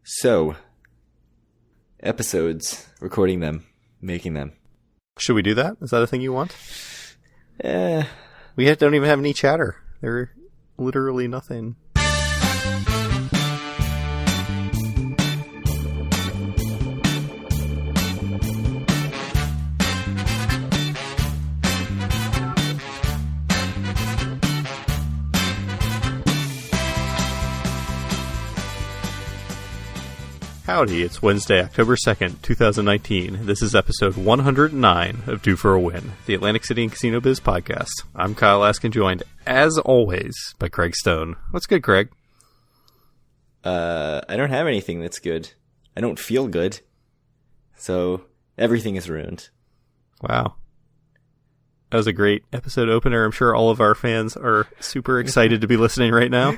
So, episodes, recording them, making them. Should we do that? Is that a thing you want? Eh. Don't even have any chatter. They're literally nothing. Howdy, it's Wednesday, October 2nd, 2019. This is episode 109 of Due for a Win, the Atlantic City and Casino Biz podcast. I'm Kyle Askin, joined, as always, by Craig Stone. What's good, Craig? I don't have anything that's good. I don't feel good. So, everything is ruined. Wow. That was a great episode opener. I'm sure all of our fans are super excited to be listening right now.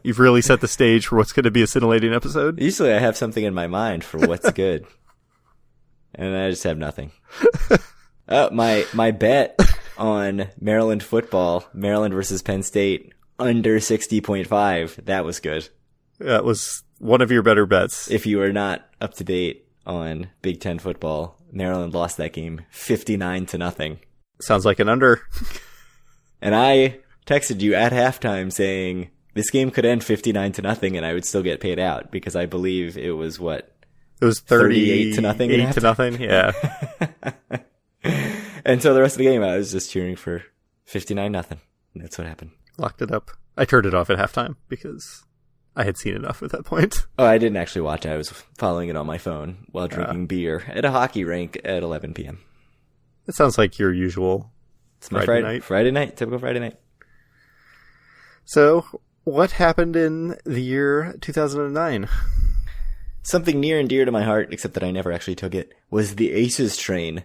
You've really set the stage for what's going to be a scintillating episode. Usually I have something in my mind for what's good. And I just have nothing. My bet on Maryland football, Maryland versus Penn State, under 60.5, that was good. That was one of your better bets. If you are not up to date on Big Ten football, Maryland lost that game 59-0. Sounds like an under. And I texted you at halftime saying this game could end 59-0 and I would still get paid out because I believe it was what? It was 38-0. 38-0, yeah. And so the rest of the game I was just cheering for 59-0. That's what happened. Locked it up. I turned it off at halftime because I had seen enough at that point. Oh, I didn't actually watch it. I was following it on my phone while drinking beer at a hockey rink at 11 p.m. It sounds like your usual Friday night. Friday night, typical Friday night. So, what happened in the year 2009? Something near and dear to my heart, except that I never actually took it, was the Aces train.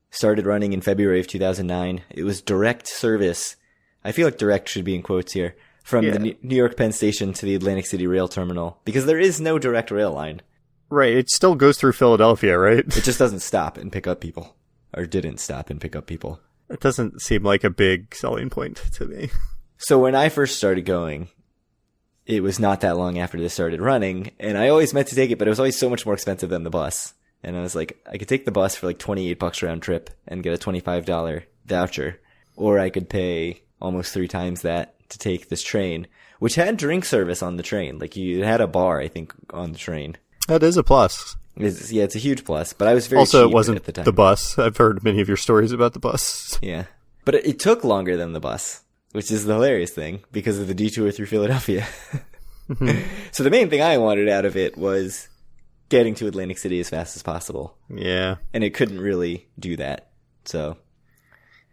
Started running in February of 2009. It was direct service. I feel like direct should be in quotes here. From the New York Penn Station to the Atlantic City rail terminal. Because there is no direct rail line. Right, it still goes through Philadelphia, right? It just doesn't stop and pick up people. Or didn't stop and pick up people. It doesn't seem like a big selling point to me. So when I first started going, it was not that long after this started running, and I always meant to take it, but it was always so much more expensive than the bus. And I was like, I could take the bus for like $28 round trip and get a $25 voucher, or I could pay almost 3 times that to take this train, which had drink service on the train. Like, you had a bar, I think, on the train. That is a plus. It's a huge plus, but I was very also, cheap it wasn't at the time. The bus. I've heard many of your stories about the bus. Yeah. But it took longer than the bus, which is the hilarious thing, because of the detour through Philadelphia. So the main thing I wanted out of it was getting to Atlantic City as fast as possible. Yeah. And it couldn't really do that, so...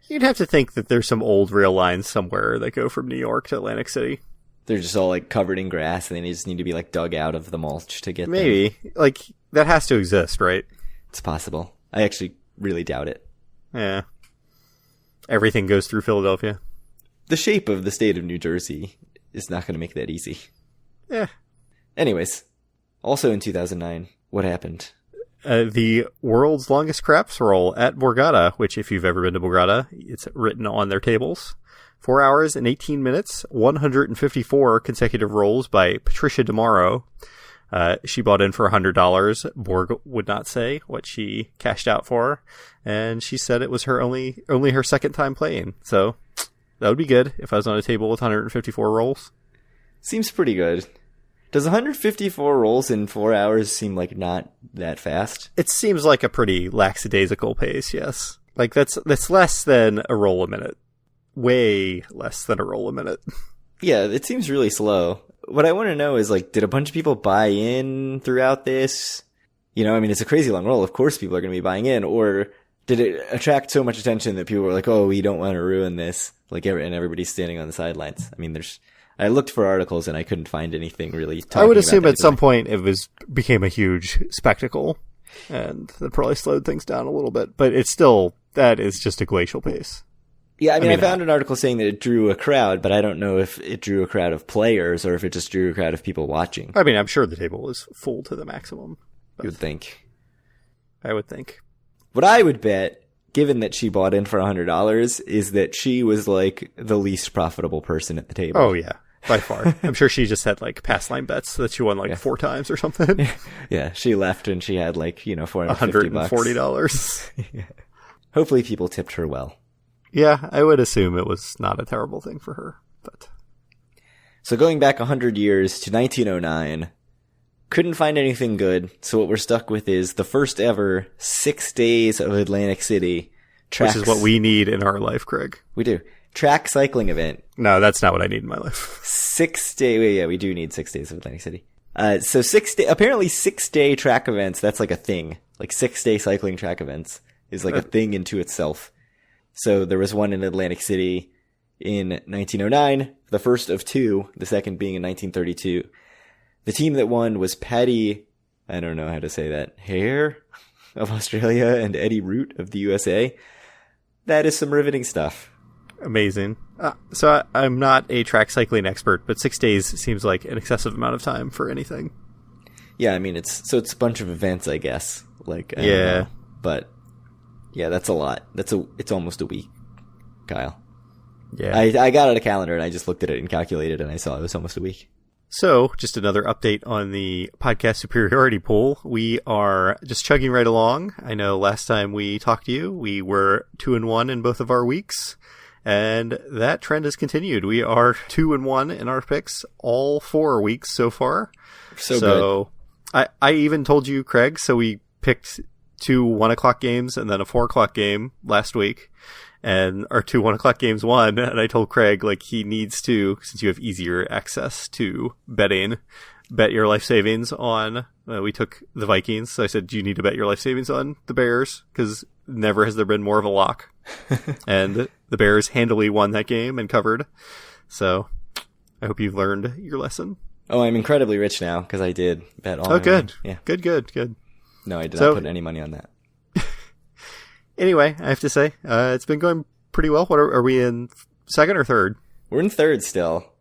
You'd have to think that there's some old rail lines somewhere that go from New York to Atlantic City. They're just all, like, covered in grass, and they just need to be, like, dug out of the mulch to get them. Maybe. Like, that has to exist, right? It's possible. I actually really doubt it. Yeah. Everything goes through Philadelphia. The shape of the state of New Jersey is not going to make that easy. Yeah. Anyways, also in 2009, what happened? The world's longest craps roll at Borgata, which, if you've ever been to Borgata, it's written on their tables. 4 hours and 18 minutes, 154 consecutive rolls by Patricia DeMauro. She bought in for $100. Borg would not say what she cashed out for, and she said it was her only her second time playing. So that would be good if I was on a table with 154 rolls. Seems pretty good. Does 154 rolls in 4 hours seem like not that fast? It seems like a pretty lackadaisical pace, yes. Like that's less than a roll a minute. Way less than a roll a minute. Yeah, it seems really slow. What I want to know is, like, did a bunch of people buy in throughout this? You know, I mean, it's a crazy long roll. Of course people are going to be buying in. Or did it attract so much attention that people were like, oh, we don't want to ruin this. Like, and everybody's standing on the sidelines. I mean, I looked for articles and I couldn't find anything really talking I would assume about at some point it became a huge spectacle. And that probably slowed things down a little bit. But it's still, that is just a glacial pace. Yeah, I mean, I found an article saying that it drew a crowd, but I don't know if it drew a crowd of players or if it just drew a crowd of people watching. I mean, I'm sure the table was full to the maximum. You would think. I would think. What I would bet, given that she bought in for $100, is that she was like the least profitable person at the table. Oh, yeah. By far. I'm sure she just had like pass line bets that she won like 4 times or something. Yeah, she left and she had like, $450. $140. Hopefully people tipped her well. Yeah, I would assume it was not a terrible thing for her. But so going back 100 years to 1909, couldn't find anything good. So what we're stuck with is the first ever 6 days of Atlantic City. Which is what we need in our life, Craig. We do. Track cycling event. No, that's not what I need in my life. 6 day. Yeah, we do need 6 days of Atlantic City. So apparently 6 day track events. That's like a thing. Like 6 day cycling track events is like a thing into itself. So there was one in Atlantic City in 1909, the first of 2, the second being in 1932. The team that won was Paddy, I don't know how to say that, Hare of Australia and Eddie Root of the USA. That is some riveting stuff. Amazing. So I'm not a track cycling expert, but 6 days seems like an excessive amount of time for anything. Yeah, I mean, it's a bunch of events, I guess. Like, I don't know. But yeah, that's a lot. It's almost a week, Kyle. Yeah. I got out a calendar and I just looked at it and calculated and I saw it was almost a week. So, just another update on the podcast superiority poll. We are just chugging right along. I know last time we talked to you, we were 2-1 in both of our weeks, and that trend has continued. We are 2-1 in our picks all 4 weeks so far. So good. I even told you, Craig, so we picked 2 1:00 games and then a 4:00 game last week. And our 2 1:00 games won, and I told Craig, like, he needs to, since you have easier access to betting, bet your life savings on, we took the Vikings, so I said, do you need to bet your life savings on the Bears? Because never has there been more of a lock. And the Bears handily won that game and covered. So, I hope you've learned your lesson. Oh, I'm incredibly rich now, because I did bet all my good. Money. Yeah. Good. No, I did not put any money on that. Anyway, I have to say, it's been going pretty well. What are we in, second or third? We're in third still.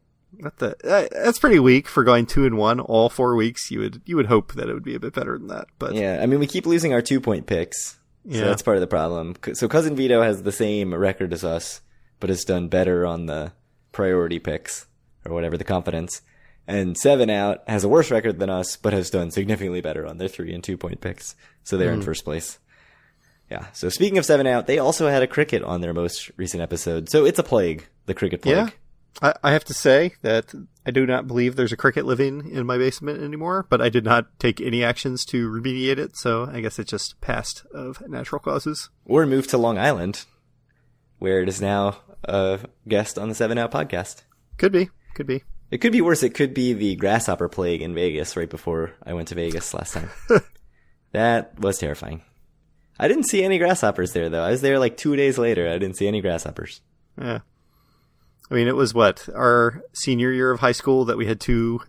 That's pretty weak for going 2-1 all 4 weeks. You would hope that it would be a bit better than that. But yeah, I mean, we keep losing our 2-point picks. So that's part of the problem. So Cousin Vito has the same record as us, but has done better on the priority picks, or whatever, the confidence. And 7 Out has a worse record than us, but has done significantly better on their 3 and 2-point picks. So they're in first place. Yeah. So speaking of 7 Out, they also had a cricket on their most recent episode. So it's a plague, the cricket plague. Yeah. I have to say that I do not believe there's a cricket living in my basement anymore, but I did not take any actions to remediate it. So I guess it just passed of natural causes. Or moved to Long Island, where it is now a guest on the 7 Out podcast. Could be. It could be worse. It could be the grasshopper plague in Vegas right before I went to Vegas last time. That was terrifying. I didn't see any grasshoppers there, though. I was there like 2 days later. I didn't see any grasshoppers. Yeah. I mean, it was our senior year of high school that we had 2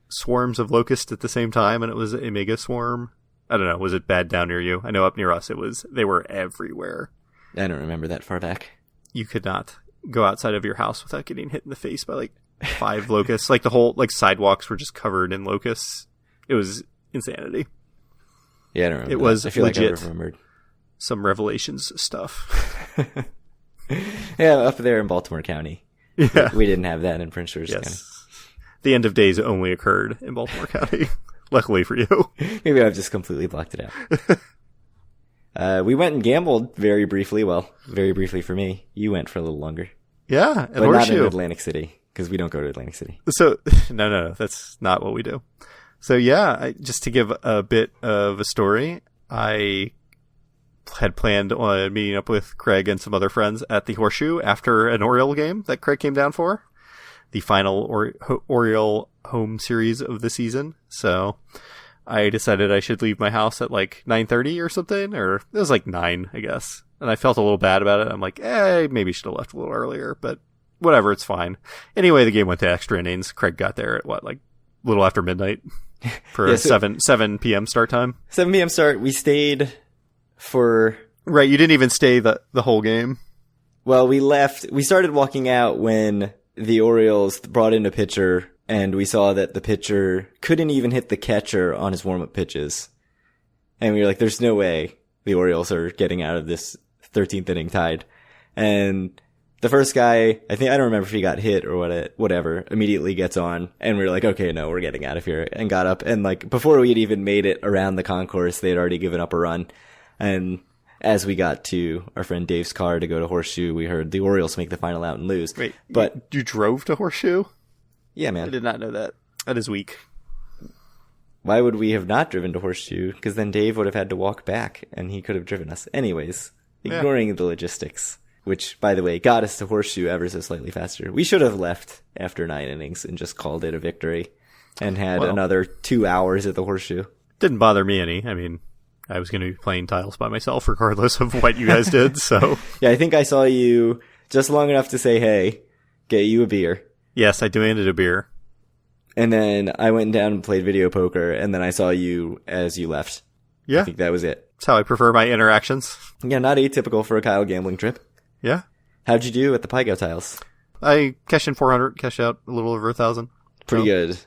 swarms of locusts at the same time, and it was a mega swarm. I don't know. Was it bad down near you? I know up near us, they were everywhere. I don't remember that far back. You could not go outside of your house without getting hit in the face by like 5 locusts. Like the whole, sidewalks were just covered in locusts. It was insanity. Yeah, I don't remember. It was I feel legit. Like I remembered. Some Revelations stuff. Yeah, up there in Baltimore County. Yeah. We didn't have that in Prince George's County. The end of days only occurred in Baltimore County. Luckily for you. Maybe I've just completely blocked it out. We went and gambled very briefly. Well, very briefly for me. You went for a little longer. Yeah, but not in Atlantic City, because we don't go to Atlantic City. So, no, that's not what we do. So yeah, just to give a bit of a story, I had planned on meeting up with Craig and some other friends at the Horseshoe after an Oriole game that Craig came down for. The final Oriole home series of the season. So I decided I should leave my house at like 9:30 or something, or it was like 9, I guess. And I felt a little bad about it. I'm like, maybe should have left a little earlier, but whatever, it's fine. Anyway, the game went to extra innings. Craig got there at a little after midnight for a 7 p.m. start time. 7 p.m. start. We stayed for... Right, you didn't even stay the whole game. Well, we left. We started walking out when the Orioles brought in a pitcher, and we saw that the pitcher couldn't even hit the catcher on his warm-up pitches. And we were like, there's no way the Orioles are getting out of this 13th inning tied. And The first guy, I don't remember if he got hit or whatever, immediately gets on, and we were like, okay, no, we're getting out of here, and got up, and like, before we had even made it around the concourse, they had already given up a run, and as we got to our friend Dave's car to go to Horseshoe, we heard the Orioles make the final out and lose. Wait, but you drove to Horseshoe? Yeah, man. I did not know that. That is weak. Why would we have not driven to Horseshoe? Because then Dave would have had to walk back, and he could have driven us. Anyways, ignoring the logistics. Which, by the way, got us to Horseshoe ever so slightly faster. We should have left after 9 innings and just called it a victory and had another 2 hours at the Horseshoe. Didn't bother me any. I mean, I was going to be playing tiles by myself regardless of what you guys did, so... Yeah, I think I saw you just long enough to say, hey, get you a beer. Yes, I demanded a beer. And then I went down and played video poker, and then I saw you as you left. Yeah. I think that was it. That's how I prefer my interactions. Yeah, not atypical for a Kyle gambling trip. Yeah. How'd you do at the Pygo tiles? I cashed in 400, cashed out a little over 1,000. Pretty good.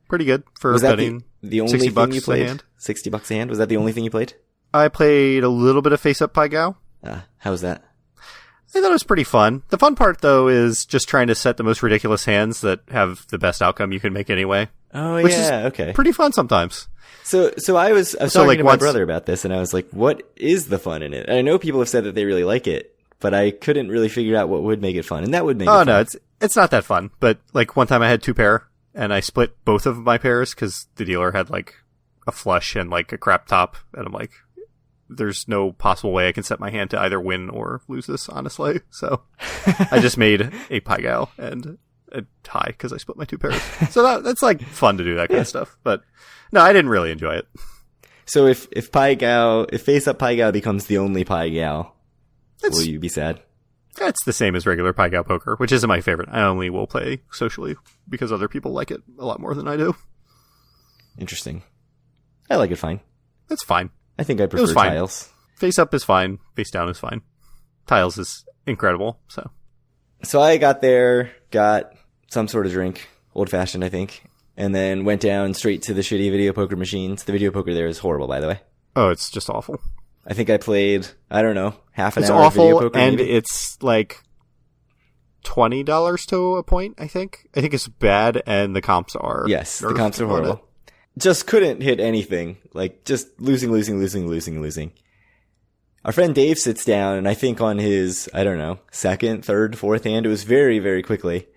Pretty good for was that betting. The only $60 thing you played? a hand. $60 a hand? Was that the only thing you played? I played a little bit of Face Up Pygo. How was that? I thought it was pretty fun. The fun part, though, is just trying to set the most ridiculous hands that have the best outcome you can make anyway. Oh, which yeah, is okay. Pretty fun sometimes. So I was talking to my brother about this, and I was like, what is the fun in it? And I know people have said that they really like it, but I couldn't really figure out what would make it fun, and that would make it fun. Oh, no, it's not that fun. But, like, one time I had 2 pair, and I split both of my pairs because the dealer had, like, a flush and, like, a crap top, and I'm like, there's no possible way I can set my hand to either win or lose this, honestly. So I just made a Pygo and a tie because I split my 2 pairs. So that's, like, fun to do that kind of stuff. But, no, I didn't really enjoy it. So if Face Up Pygo becomes the only Pygo, will you be sad? It's the same as regular Pygo poker, which isn't my favorite. I only will play socially because other people like it a lot more than I do. Interesting. I like it fine. It's fine. I think I prefer tiles. Face up is fine. Face down is fine. Tiles is incredible. So I got there, got some sort of drink, old fashioned, I think, and then went down straight to the shitty video poker machines. The video poker there is horrible, by the way. Oh, it's just awful. I think I played, I don't know, half an it's hour of video awful, poker. And maybe. it's like $20 to a point, I think. I think it's bad, and the comps are... Yes, the comps are horrible. Just couldn't hit anything. Like, just losing. Our friend Dave sits down, and I think on his, I don't know, second, third, fourth hand, it was very, very quickly,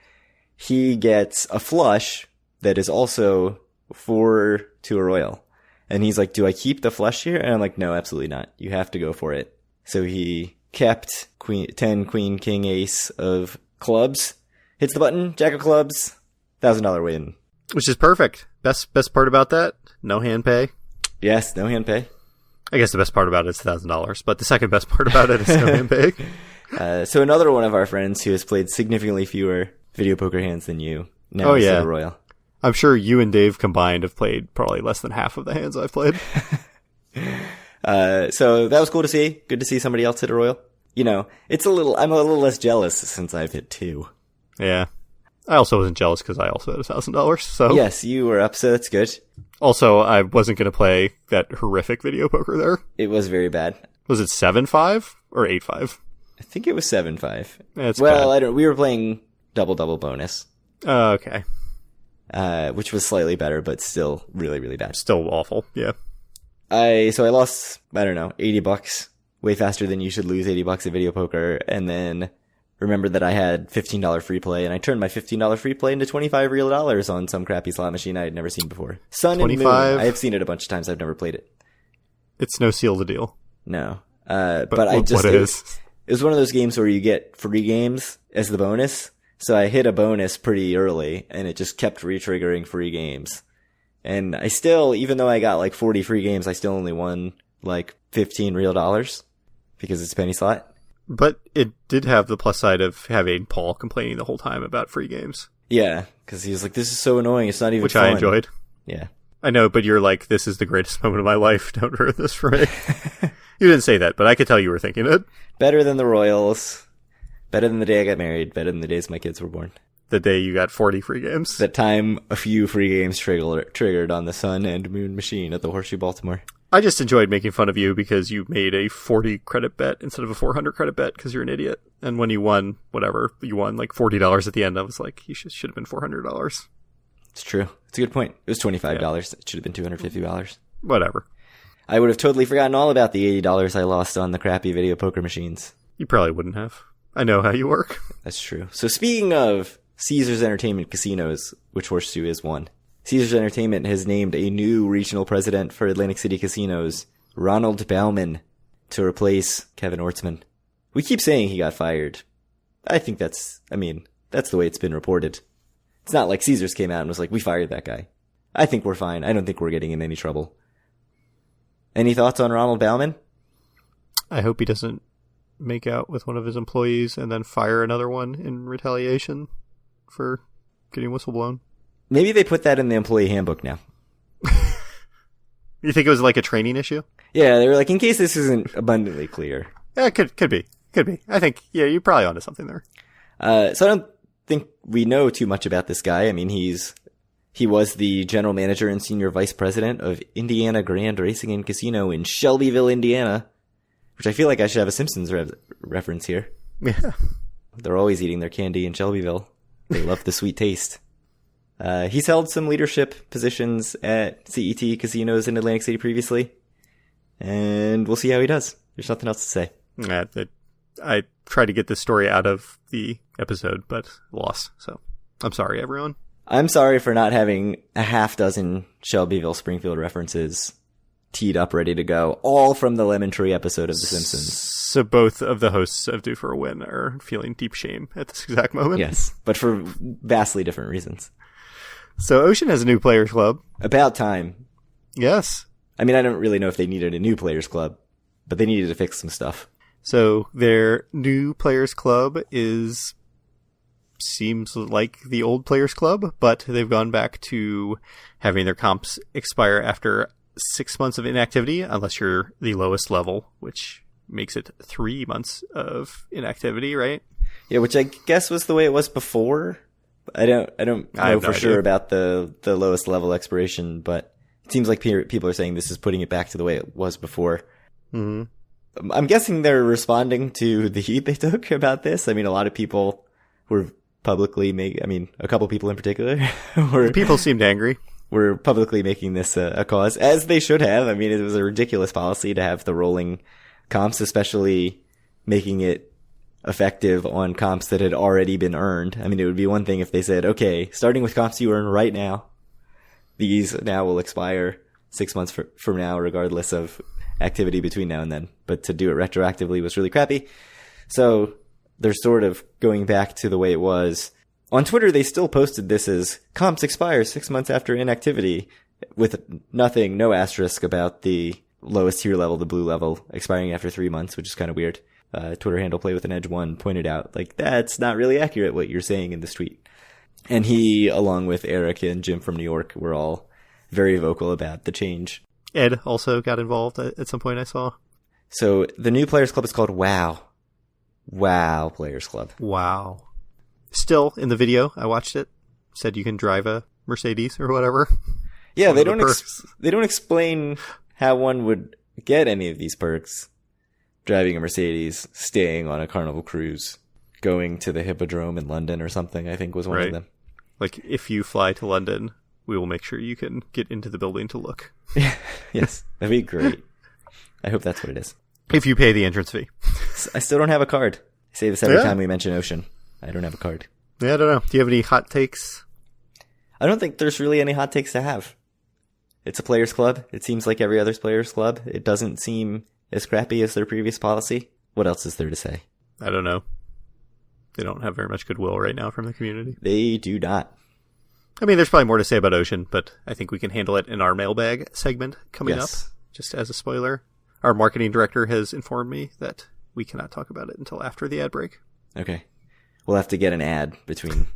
he gets a flush that is also 4 to a royal. And he's like, do I keep the flush here? And I'm like, no, absolutely not. You have to go for it. So he kept 10, queen, king, ace of clubs, hits the button, jack of clubs, $1,000 win. Which is perfect. Best part about that, no hand pay. Yes, no hand pay. I guess the best part about it is $1,000, but the second best part about it is no hand pay. So another one of our friends who has played significantly fewer video poker hands than you now is at a royal. I'm sure you and Dave combined have played probably less than half of the hands I've played. So that was cool to see. Good to see somebody else hit a royal. You know, I'm a little less jealous since I've hit 2. Yeah. I also wasn't jealous because I also had $1,000, so. Yes, you were up, so that's good. Also, I wasn't going to play that horrific video poker there. It was very bad. Was it 7-5 or 8-5? I think it was 7-5. That's well, bad. we were playing double bonus. Okay. Which was slightly better, but still really, really bad. Still awful, yeah. So I lost, I don't know, $80, way faster than you should lose $80 at video poker, and then remembered that I had $15 free play, and I turned my $15 free play into $25 real dollars on some crappy slot machine I had never seen before. Sun 25? And Moon. I have seen it a bunch of times. I've never played it. It's no seal the deal. No. But I just... What is? It was one of those games where you get free games as the bonus, so I hit a bonus pretty early, and it just kept re-triggering free games. And I still, even though I got like 40 free games, I still only won like 15 real dollars because it's penny slot. But it did have the plus side of having Paul complaining the whole time about free games. Yeah, because he was like, this is so annoying, it's not even fun. Which I enjoyed. Yeah. I know, but you're like, this is the greatest moment of my life, don't ruin this for me. You didn't say that, but I could tell you were thinking it. Better than the Royals. Better than the day I got married. Better than the days my kids were born. The day you got 40 free games. That time a few free games triggered on the Sun and Moon machine at the Horseshoe Baltimore. I just enjoyed making fun of you because you made a 40 credit bet instead of a 400 credit bet because you're an idiot. And when you won, whatever, you won like $40 at the end. I was like, you should have been $400. It's true. It's a good point. It was $25. Yeah. It should have been $250. Whatever. I would have totally forgotten all about the $80 I lost on the crappy video poker machines. You probably wouldn't have. I know how you work. That's true. So speaking of Caesars Entertainment Casinos, which Horseshoe is one, Caesars Entertainment has named a new regional president for Atlantic City Casinos, Ronald Bauman, to replace Kevin Ortzman. We keep saying he got fired. I think that's the way it's been reported. It's not like Caesars came out and was like, we fired that guy. I think we're fine. I don't think we're getting in any trouble. Any thoughts on Ronald Bauman? I hope he doesn't make out with one of his employees and then fire another one in retaliation for getting whistleblown. Maybe they put that in the employee handbook now. You think it was like a training issue? Yeah, they were like, in case this isn't abundantly clear. Yeah, could be. I think, yeah, you're probably onto something there. So I don't think we know too much about this guy. I mean, he was the general manager and senior vice president of Indiana Grand Racing and Casino in Shelbyville, Indiana, which I feel like I should have a Simpsons reference here. Yeah. They're always eating their candy in Shelbyville. They love the sweet taste. He's held some leadership positions at CET casinos in Atlantic City previously, and we'll see how he does. There's nothing else to say. I tried to get this story out of the episode, but lost. So I'm sorry, everyone. I'm sorry for not having a half dozen Shelbyville Springfield references teed up, ready to go, all from the Lemon Tree episode of The Simpsons. So both of the hosts of Due for a Win are feeling deep shame at this exact moment? Yes, but for vastly different reasons. So Ocean has a new players club. About time. Yes. I mean, I don't really know if they needed a new players club, but they needed to fix some stuff. So their new players club seems like the old players club, but they've gone back to having their comps expire after 6 months of inactivity, unless you're the lowest level, which makes it 3 months of inactivity, right? Yeah, which I guess was the way it was before. I don't know for sure about the lowest level expiration, but it seems like people are saying this is putting it back to the way it was before. Mm-hmm. I'm guessing they're responding to the heat they took about this. I mean, a lot of people were publicly a couple people in particular people seemed angry. Were publicly making this a cause, as they should have. I mean, it was a ridiculous policy to have the rolling comps, especially making it effective on comps that had already been earned. I mean, it would be one thing if they said, okay, starting with comps you earn right now, these now will expire 6 months from now, regardless of activity between now and then. But to do it retroactively was really crappy. So they're sort of going back to the way it was. On Twitter, they still posted this as comps expire 6 months after inactivity, with no asterisk about the lowest tier level, the blue level, expiring after 3 months, which is kind of weird. Twitter handle Play with an Edge 1 pointed out, like, that's not really accurate what you're saying in this tweet. And he, along with Eric and Jim from New York, were all very vocal about the change. Ed also got involved at some point, I saw. So the new Players Club is called WOW. WOW Players Club. Wow. Still, in the video, I watched it, said you can drive a Mercedes or whatever. Yeah, they don't explain how one would get any of these perks. Driving a Mercedes, staying on a Carnival cruise, going to the Hippodrome in London or something, I think was one of them. Like, if you fly to London, we will make sure you can get into the building to look. Yes, that'd be great. I hope that's what it is. If you pay the entrance fee. I still don't have a card. I say this every time we mention Ocean. I don't have a card. Yeah, I don't know. Do you have any hot takes? I don't think there's really any hot takes to have. It's a players club. It seems like every other players club. It doesn't seem as crappy as their previous policy. What else is there to say? I don't know. They don't have very much goodwill right now from the community. They do not. I mean, there's probably more to say about Ocean, but I think we can handle it in our mailbag segment coming up. Just as a spoiler, our marketing director has informed me that we cannot talk about it until after the ad break. Okay. We'll have to get an ad between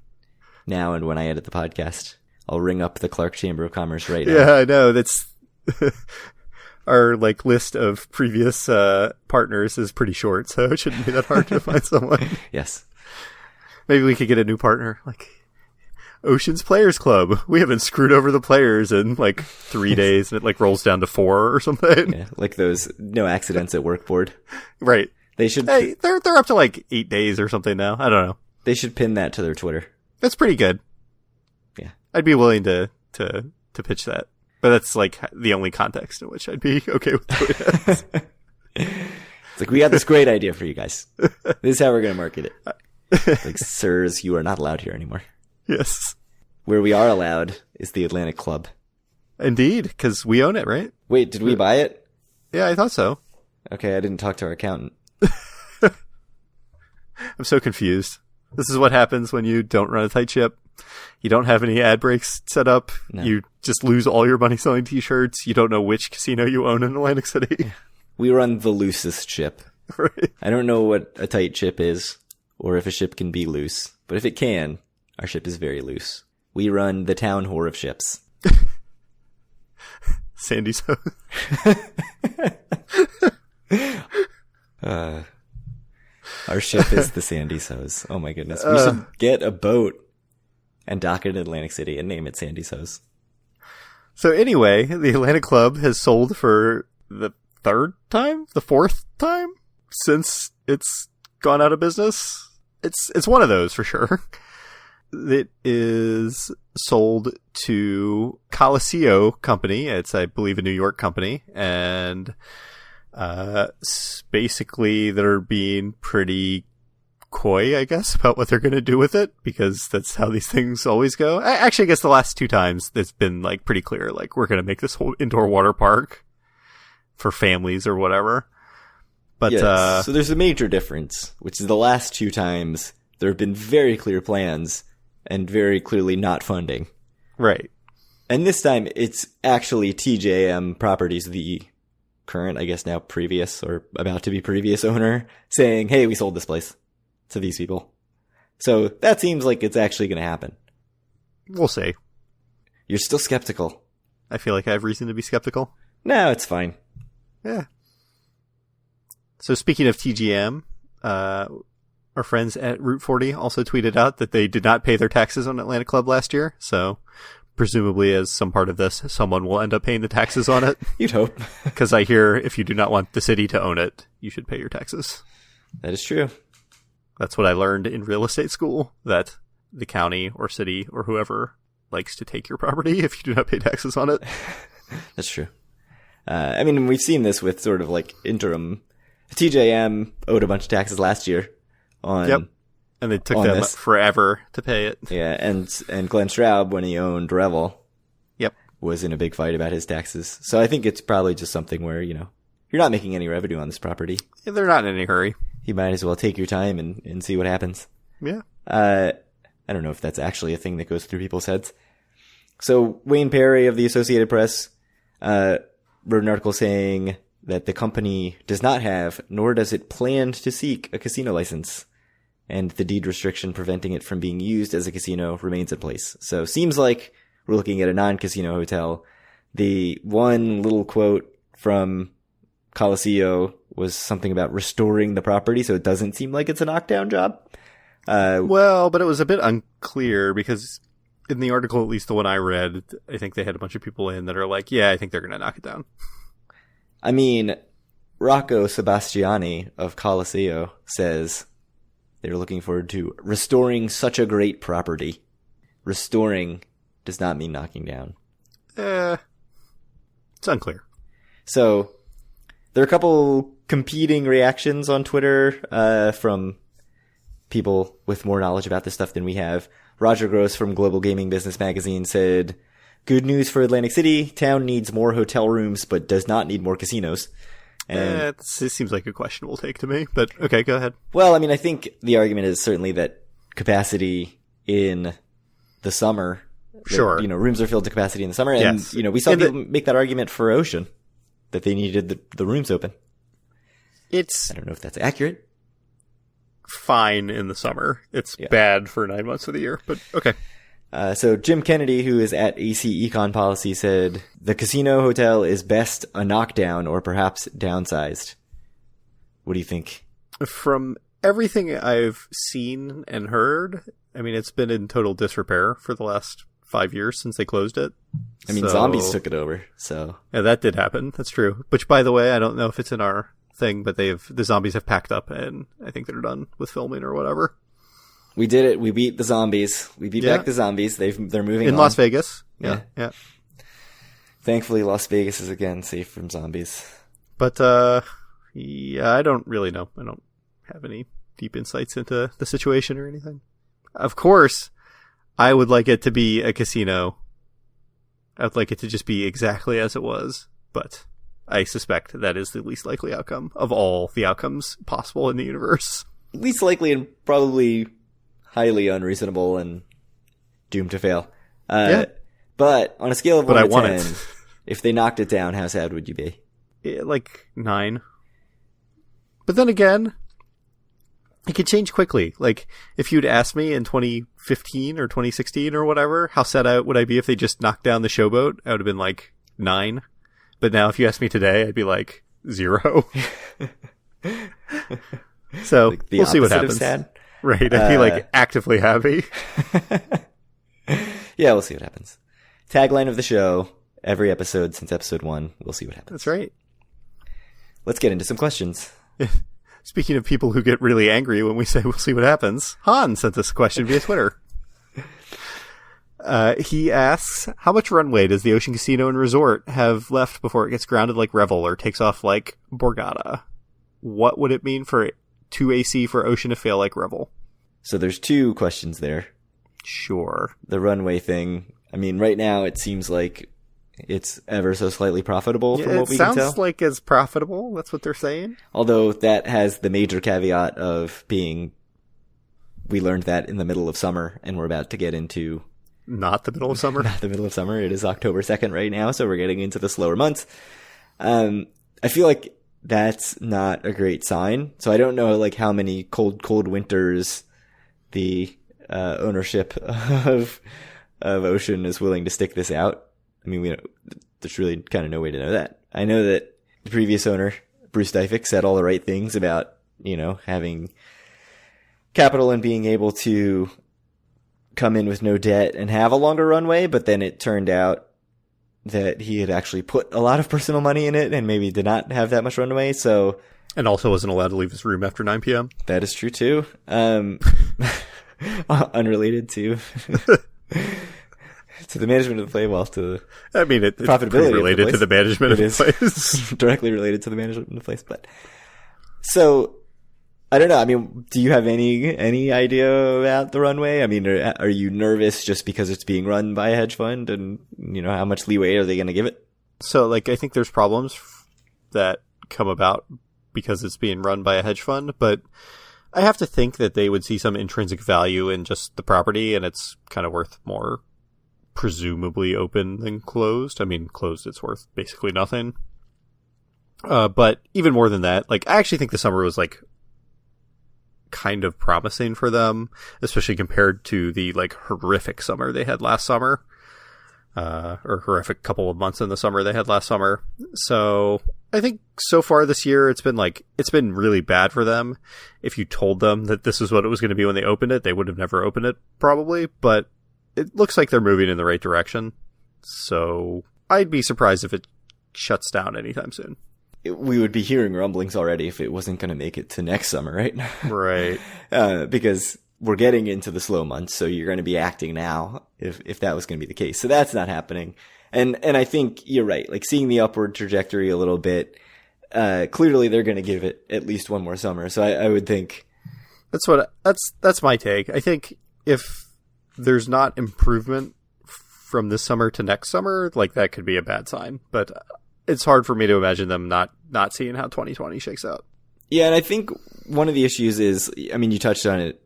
now and when I edit the podcast. I'll ring up the Clark Chamber of Commerce right now. Yeah, I know. That's our list of previous partners is pretty short, so it shouldn't be that hard to find someone. Yes. Maybe we could get a new partner. Ocean's Players Club. We haven't screwed over the players in like 3 days, and it like rolls down to 4 or something. Yeah, like those no accidents at work board. Right. They should. Hey, they're up to like 8 days or something now. I don't know. They should pin that to their Twitter. That's pretty good. Yeah, I'd be willing to pitch that, but that's like the only context in which I'd be okay with doing it. It's like, we got this great idea for you guys. This is how we're going to market it. It's like, sirs, you are not allowed here anymore. Yes. Where we are allowed is the Atlantic Club. Indeed, because we own it, right? Wait, did we buy it? Yeah, I thought so. Okay, I didn't talk to our accountant. I'm so confused. This is what happens when you don't run a tight ship. You don't have any ad breaks set up. No. You just lose all your money selling t-shirts. You don't know which casino you own in Atlantic City. We run the loosest ship. Right. I don't know what a tight ship is, or if a ship can be loose. But if it can, our ship is very loose. We run the town whore of ships. Sandy's Our ship is the Sandy's Hose. Oh my goodness. We should get a boat and dock it in Atlantic City and name it Sandy's Hose. So anyway, the Atlantic Club has sold for the fourth time since it's gone out of business. It's one of those for sure. It is sold to Coliseo Company. It's, I believe, a New York company, and basically they're being pretty coy, I guess, about what they're going to do with it, because that's how these things always go. Actually, I guess the last 2 times it's been like pretty clear, like, we're going to make this whole indoor water park for families or whatever. But yes. So there's a major difference, which is the last 2 times there have been very clear plans and very clearly not funding. Right. And this time it's actually TJM Properties, the current, I guess now previous or about to be previous owner, saying, hey, we sold this place to these people. So that seems like it's actually going to happen. We'll see. You're still skeptical. I feel like I have reason to be skeptical. No, it's fine. Yeah. So speaking of TGM, our friends at Route 40 also tweeted out that they did not pay their taxes on Atlantic Club last year. So presumably as some part of this, someone will end up paying the taxes on it. You'd hope. Because I hear if you do not want the city to own it, you should pay your taxes. That is true. That's what I learned in real estate school, that the county or city or whoever likes to take your property if you do not pay taxes on it. That's true. I mean, we've seen this with sort of like interim. TJM owed a bunch of taxes last year on. Yep. And they took them forever to pay it. Yeah, and Glenn Straub, when he owned Revel, yep, was in a big fight about his taxes. So I think it's probably just something where, you know, you're not making any revenue on this property. Yeah, they're not in any hurry. You might as well take your time and see what happens. Yeah. I don't know if that's actually a thing that goes through people's heads. So Wayne Perry of the Associated Press wrote an article saying that the company does not have, nor does it plan to seek, a casino license, and the deed restriction preventing it from being used as a casino remains in place. So seems like we're looking at a non-casino hotel. The one little quote from Coliseo was something about restoring the property, so it doesn't seem like it's a knockdown job. Well, but it was a bit unclear because in the article, at least the one I read, I think they had a bunch of people in that are like, yeah, I think they're going to knock it down. I mean, Rocco Sebastiani of Coliseo says they're looking forward to restoring such a great property. Restoring does not mean knocking down. It's unclear. So there are a couple competing reactions on Twitter from people with more knowledge about this stuff than we have. Roger Gross from Global Gaming Business Magazine said, good news for Atlantic City. Town needs more hotel rooms, but does not need more casinos. And it seems like a questionable take to me, but okay, go ahead. Well, I mean, I think the argument is certainly that capacity in the summer, sure, that, you know, rooms are filled to capacity in the summer, and yes, you know, we saw people make that argument for Ocean, that they needed the rooms open. I don't know if that's accurate. Fine in the summer. It's bad for 9 months of the year, but okay. So Jim Kennedy, who is at AC Econ Policy, said, the casino hotel is best a knockdown or perhaps downsized. What do you think? From everything I've seen and heard, I mean, it's been in total disrepair for the last 5 years since they closed it. I mean, zombies took it over, so... Yeah, that did happen. That's true. Which, by the way, I don't know if it's in our thing, but the zombies have packed up, and I think they're done with filming or whatever. We did it. We beat the zombies. We beat back the zombies. They're moving on. In Las Vegas. Yeah. Thankfully, Las Vegas is again safe from zombies. But, yeah, I don't really know. I don't have any deep insights into the situation or anything. Of course, I would like it to be a casino. I'd like it to just be exactly as it was, but I suspect that is the least likely outcome of all the outcomes possible in the universe. Least likely and probably highly unreasonable and doomed to fail. But on a scale of 1 to 10, if they knocked it down, how sad would you be? Like 9. But then again, it could change quickly. Like, if you'd asked me in 2015 or 2016 or whatever, how sad would I be if they just knocked down the Showboat? I would have been like 9. But now if you ask me today, I'd be like 0. So, like we'll see what happens. Right, I'd be like actively happy. Yeah, we'll see what happens. Tagline of the show, every episode since episode 1, we'll see what happens. That's right. Let's get into some questions. Speaking of people who get really angry when we say we'll see what happens, Han sent us a question via Twitter. He asks, how much runway does the Ocean Casino and Resort have left before it gets grounded like Revel or takes off like Borgata? What would it mean for 2AC for Ocean to fail like Revel? So there's 2 questions there. Sure. The runway thing. I mean, right now it seems like it's ever so slightly profitable from what we can tell. It sounds like it's profitable. That's what they're saying. Although that has the major caveat of being, we learned that in the middle of summer and we're about to get into... Not the middle of summer? Not the middle of summer. It is October 2nd right now, so we're getting into the slower months. I feel like that's not a great sign. So I don't know like how many cold winters the ownership of Ocean is willing to stick this out. I mean, there's really kind of no way to know that. I know that the previous owner, Bruce Dyfik, said all the right things about, having capital and being able to come in with no debt and have a longer runway, but then it turned out that he had actually put a lot of personal money in it and maybe did not have that much runway, so... And also wasn't allowed to leave his room after 9 p.m. That is true, too. Unrelated to... to the management of the play, well, to the profitability related to the management of the place. Directly related to the management of the place. But so I don't know. I mean, do you have any idea about the runway? I mean, are you nervous just because it's being run by a hedge fund, and how much leeway are they going to give it? So, I think there's problems that come about because it's being run by a hedge fund, but I have to think that they would see some intrinsic value in just the property, and it's kind of worth more. Presumably open than closed. I mean, closed, it's worth basically nothing. But even more than that, I actually think the summer was kind of promising for them, especially compared to the horrific summer they had last summer, or horrific couple of months in the summer they had last summer. So I think so far this year it's been really bad for them. If you told them that this is what it was going to be when they opened it, they would have never opened it probably, but it looks like they're moving in the right direction, so I'd be surprised if it shuts down anytime soon. We would be hearing rumblings already if it wasn't going to make it to next summer, right? Right. Because we're getting into the slow months, so you're going to be acting now if that was going to be the case. So that's not happening. And I think you're right. Seeing the upward trajectory a little bit, clearly they're going to give it at least one more summer. So I would think that's my take. I think if there's not improvement from this summer to next summer, that could be a bad sign. But it's hard for me to imagine them not seeing how 2020 shakes out. Yeah, and I think one of the issues is, I mean, you touched on it.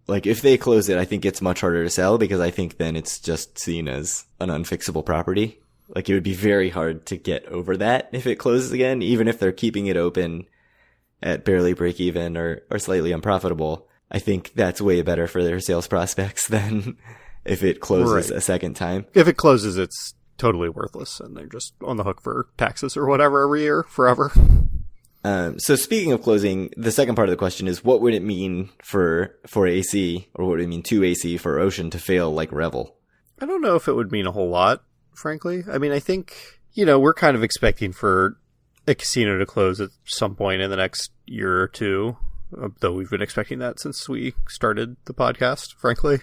If they close it, I think it's much harder to sell because I think then it's just seen as an unfixable property. It would be very hard to get over that if it closes again, even if they're keeping it open at barely break even or slightly unprofitable. I think that's way better for their sales prospects than if it closes a second time. If it closes, it's totally worthless, and they're just on the hook for taxes or whatever every year, forever. So speaking of closing, the second part of the question is, what would it mean for AC, or what would it mean to AC for Ocean to fail like Revel? I don't know if it would mean a whole lot, frankly. I mean, I think, we're kind of expecting for a casino to close at some point in the next year or two, though we've been expecting that since we started the podcast, frankly.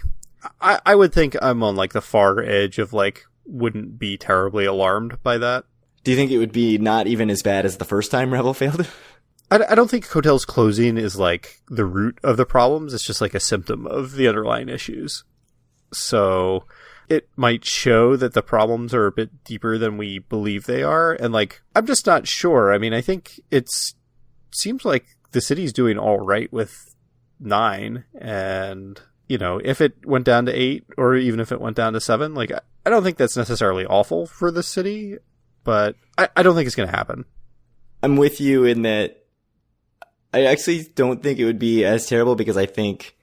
I would think I'm on like the far edge of like, wouldn't be terribly alarmed by that. Do you think it would be not even as bad as the first time Revel failed? I don't think hotels closing is like the root of the problems. It's just like a symptom of the underlying issues. So it might show that the problems are a bit deeper than we believe they are. And like, I'm just not sure. I mean, I think seems like the city's doing all right with 9. And, if it went down to 8 or even if it went down to 7, like, I don't think that's necessarily awful for the city. But I don't think it's going to happen. I'm with you in that I actually don't think it would be as terrible, because I think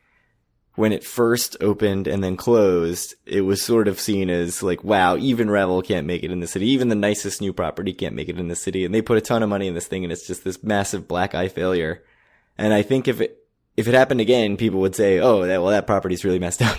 when it first opened and then closed, it was sort of seen as like, wow, even Revel can't make it in the city. Even the nicest new property can't make it in the city. And they put a ton of money in this thing, and it's just this massive black eye failure. And I think if it happened again, people would say, oh, that property's really messed up.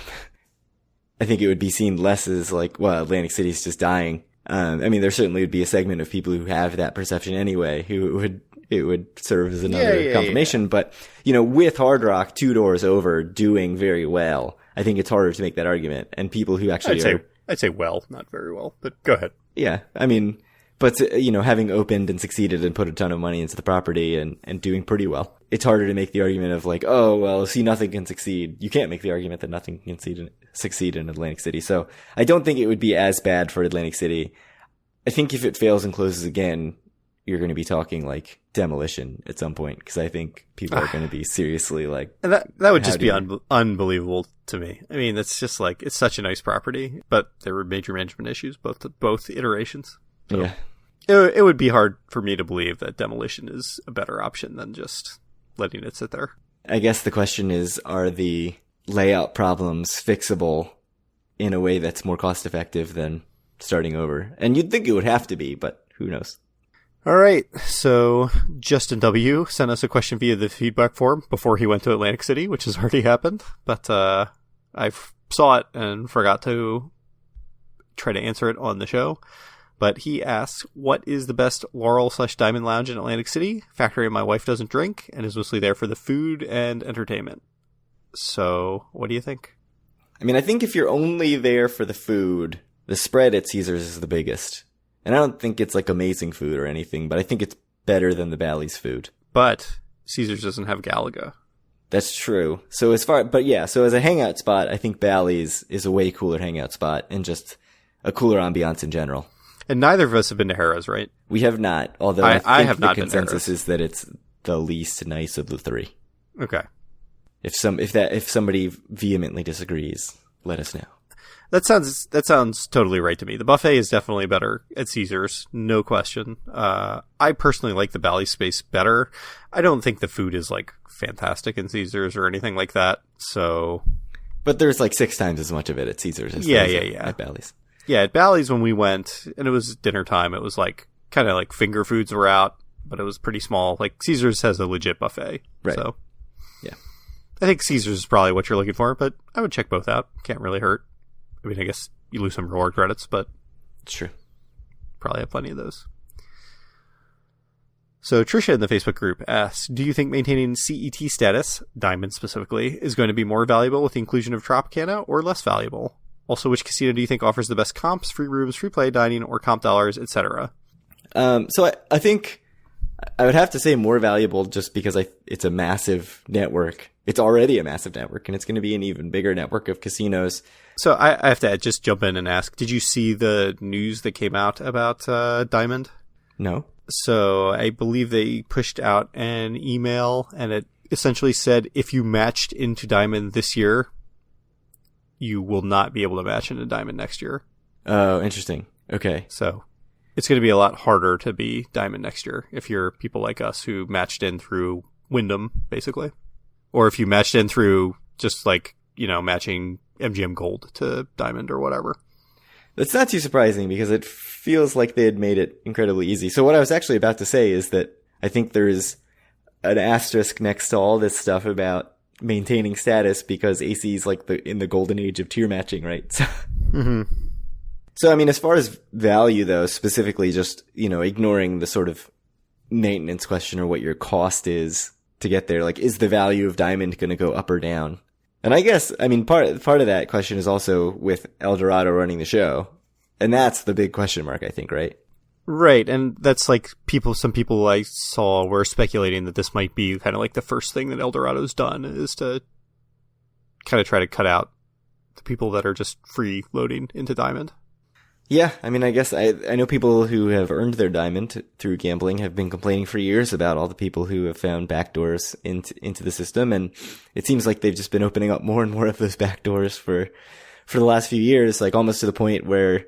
I think it would be seen less as like, well, Atlantic City's just dying. I mean, there certainly would be a segment of people who have that perception anyway, it would serve as another confirmation. Yeah. But, with Hard Rock 2 doors over doing very well, I think it's harder to make that argument. And people who actually I'd say well, not very well, but go ahead. Yeah. I mean, but, having opened and succeeded and put a ton of money into the property and doing pretty well, it's harder to make the argument of like, oh, well, see, nothing can succeed. You can't make the argument that nothing can succeed in Atlantic City. So I don't think it would be as bad for Atlantic City. I think if it fails and closes again, you're going to be talking like demolition at some point, because I think people are going to be seriously like, and that would just be unbelievable to me. I mean, it's just like, it's such a nice property, but there were major management issues, both iterations. So yeah. It would be hard for me to believe that demolition is a better option than just letting it sit there. I guess the question is, are the layout problems fixable in a way that's more cost effective than starting over? And you'd think it would have to be, but who knows? All right. So Justin W. sent us a question via the feedback form before he went to Atlantic City, which has already happened. But I saw it and forgot to try to answer it on the show. But he asks, what is the best Laurel/Diamond Lounge in Atlantic City? Factoring my wife doesn't drink and is mostly there for the food and entertainment. So what do you think? I mean, I think if you're only there for the food, the spread at Caesars is the biggest. And I don't think it's like amazing food or anything, but I think it's better than the Bally's food. But Caesars doesn't have Galaga. That's true. So as a hangout spot, I think Bally's is a way cooler hangout spot and just a cooler ambiance in general. And neither of us have been to Harrah's, right? We have not, although I think have not the consensus is that it's the least nice of the 3. Okay. If somebody vehemently disagrees, let us know. That sounds totally right to me. The buffet is definitely better at Caesars, no question. I personally like the Bally space better. I don't think the food is like fantastic in Caesars or anything like that. So, but there's like 6 times as much of it at Caesars as at Bally's. Yeah, at Bally's when we went, and it was dinner time, it was like kind of like finger foods were out, but it was pretty small. Like Caesars has a legit buffet. Right. So, yeah. I think Caesars is probably what you're looking for, but I would check both out. Can't really hurt. I mean, I guess you lose some reward credits, but it's true. Probably have plenty of those. So Trisha in the Facebook group asks, do you think maintaining CET status, Diamond specifically, is going to be more valuable with the inclusion of Tropicana or less valuable? Also, which casino do you think offers the best comps, free rooms, free play, dining, or comp dollars, etc.? So I think I would have to say more valuable just because it's a massive network. It's already a massive network, and it's going to be an even bigger network of casinos. So I have to just jump in and ask, did you see the news that came out about Diamond? No. So I believe they pushed out an email, and it essentially said, if you matched into Diamond this year, you will not be able to match into Diamond next year. Oh, interesting. Okay. So it's going to be a lot harder to be Diamond next year if you're people like us who matched in through Wyndham, basically. Or if you matched in through just like, matching MGM Gold to Diamond or whatever. That's not too surprising because it feels like they had made it incredibly easy. So what I was actually about to say is that I think there's an asterisk next to all this stuff about maintaining status because AC is like in the golden age of tier matching, right? So, So, I mean, as far as value, though, specifically just, ignoring the sort of maintenance question or what your cost is to get there, like, is the value of Diamond going to go up or down? And I guess, I mean, part of that question is also with El Dorado running the show. And that's the big question mark, I think, right? Right, and that's like some people I saw were speculating that this might be kind of like the first thing that El Dorado's done is to kind of try to cut out the people that are just free loading into Diamond. Yeah, I mean, I guess I know people who have earned their Diamond through gambling have been complaining for years about all the people who have found backdoors into the system, and it seems like they've just been opening up more and more of those backdoors for the last few years, like almost to the point where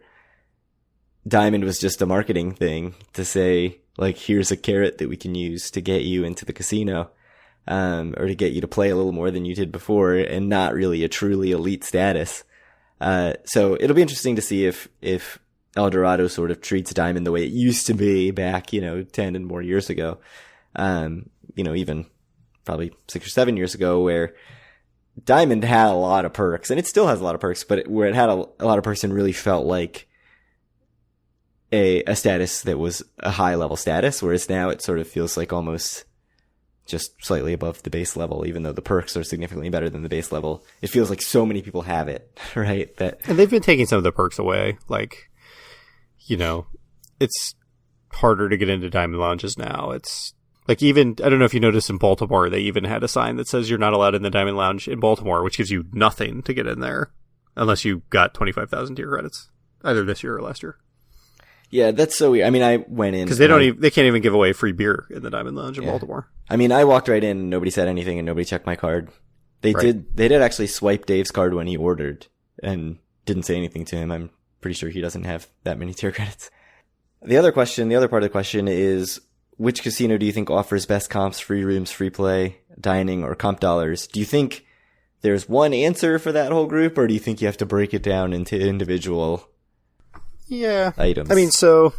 Diamond was just a marketing thing to say, like, here's a carrot that we can use to get you into the casino, or to get you to play a little more than you did before, and not really a truly elite status. So it'll be interesting to see if El Dorado sort of treats Diamond the way it used to be back, 10 and more years ago. Even probably 6 or 7 years ago, where Diamond had a lot of perks, and it still has a lot of perks, but where it had a lot of perks and really felt like a status that was a high level status, whereas now it sort of feels like almost just slightly above the base level, even though the perks are significantly better than the base level. It feels like so many people have it, right? And they've been taking some of the perks away. Like, it's harder to get into Diamond Lounges now. It's like, even, I don't know if you noticed in Baltimore, they even had a sign that says you're not allowed in the Diamond Lounge in Baltimore, which gives you nothing to get in there unless you got 25,000 tier credits, either this year or last year. Yeah, that's so weird. I mean, I went in because they can't even give away free beer in the Diamond Lounge in Baltimore. I mean, I walked right in and nobody said anything and nobody checked my card. They did actually swipe Dave's card when he ordered and didn't say anything to him. I'm pretty sure he doesn't have that many tier credits. The other part of the question is, which casino do you think offers best comps, free rooms, free play, dining, or comp dollars? Do you think there's one answer for that whole group, or do you think you have to break it down into individual items? I mean, so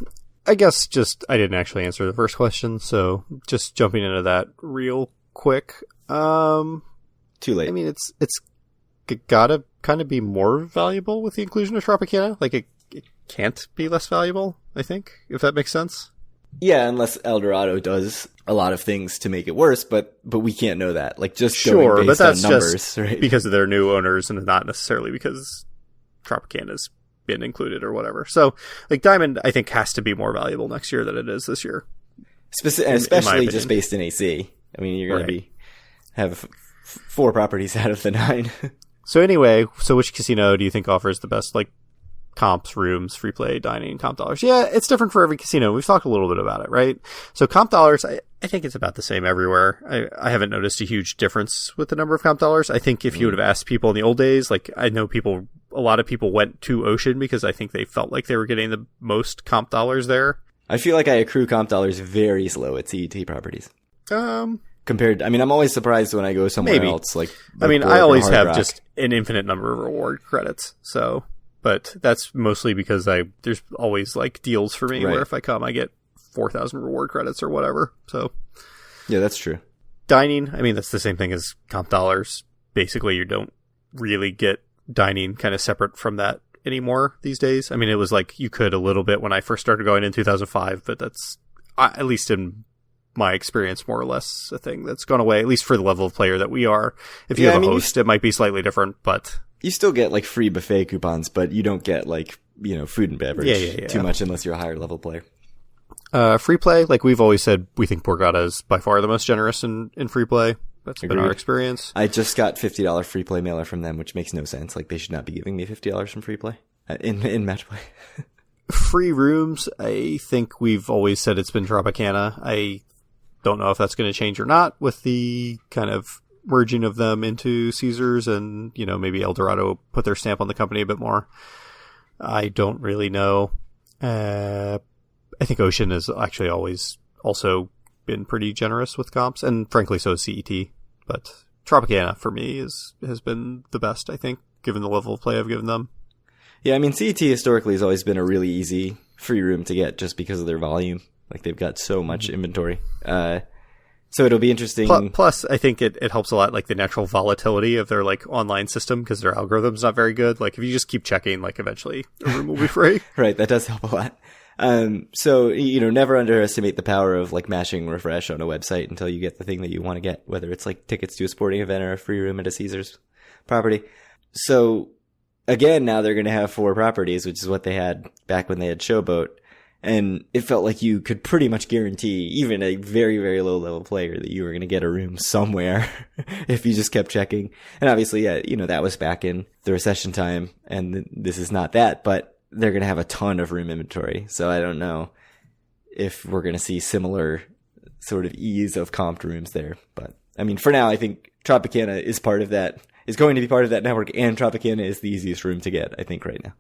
I guess I didn't actually answer the first question, so just jumping into that real quick. Too late. I mean, it's gotta kind of be more valuable with the inclusion of Tropicana. Like, it can't be less valuable, I think, if that makes sense. Yeah, unless El Dorado does a lot of things to make it worse, but we can't know that. Like, just sure, going based but that's on numbers, just right? Because of their new owners and not necessarily because Tropicana's been included or whatever. So, like, Diamond, I think, has to be more valuable next year than it is this year. Especially just based in AC. I mean, you're going to have 4 properties out of the 9. So anyway, which casino do you think offers the best, like, comps, rooms, free play, dining, comp dollars? Yeah, it's different for every casino. We've talked a little bit about it, right? So comp dollars, I think it's about the same everywhere. I haven't noticed a huge difference with the number of comp dollars. I think if you would have asked people in the old days, like, I know a lot of people went to Ocean because I think they felt like they were getting the most comp dollars there. I feel like I accrue comp dollars very slow at CET properties. Compared, I mean, I'm always surprised when I go somewhere else. Like I mean, I always have just an infinite number of reward credits. So, but that's mostly because there's always like deals for me where if I come, I get 4,000 reward credits or whatever. So, yeah, that's true. Dining, I mean, that's the same thing as comp dollars. Basically, you don't really get dining kind of separate from that anymore these days. I mean, it was like you could a little bit when I first started going in 2005, but that's, at least in my experience, more or less a thing that's gone away, at least for the level of player that we are. If you have a host, it might be slightly different, but you still get like free buffet coupons, but you don't get like, food and beverage too much unless you're a higher level player. Free play, like we've always said, we think Borgata is by far the most generous in free play. That's been our experience. I just got $50 free play mailer from them, which makes no sense. Like, they should not be giving me $50 from free play in match play. Free rooms, I think we've always said it's been Tropicana. I don't know if that's going to change or not with the kind of merging of them into Caesars and, maybe El Dorado put their stamp on the company a bit more. I don't really know. I think Ocean has actually always also been pretty generous with comps, and frankly so is CET. But Tropicana for me has been the best, I think, given the level of play I've given them. Yeah, I mean, CET historically has always been a really easy free room to get just because of their volume. Like they've got so much inventory. So it'll be interesting. Plus, I think it helps a lot, like the natural volatility of their like online system, because their algorithm's not very good. Like if you just keep checking, like eventually a room will be free. Right, that does help a lot. So, never underestimate the power of like mashing refresh on a website until you get the thing that you want to get, whether it's like tickets to a sporting event or a free room at a Caesars property. So again, now they're going to have 4 properties, which is what they had back when they had Showboat. And it felt like you could pretty much guarantee even a very, very low level player that you were going to get a room somewhere if you just kept checking. And obviously, yeah, that was back in the recession time, and this is not that, but they're going to have a ton of room inventory. So I don't know if we're going to see similar sort of ease of comped rooms there. But I mean, for now, I think Tropicana is going to be part of that network, and Tropicana is the easiest room to get, I think, right now.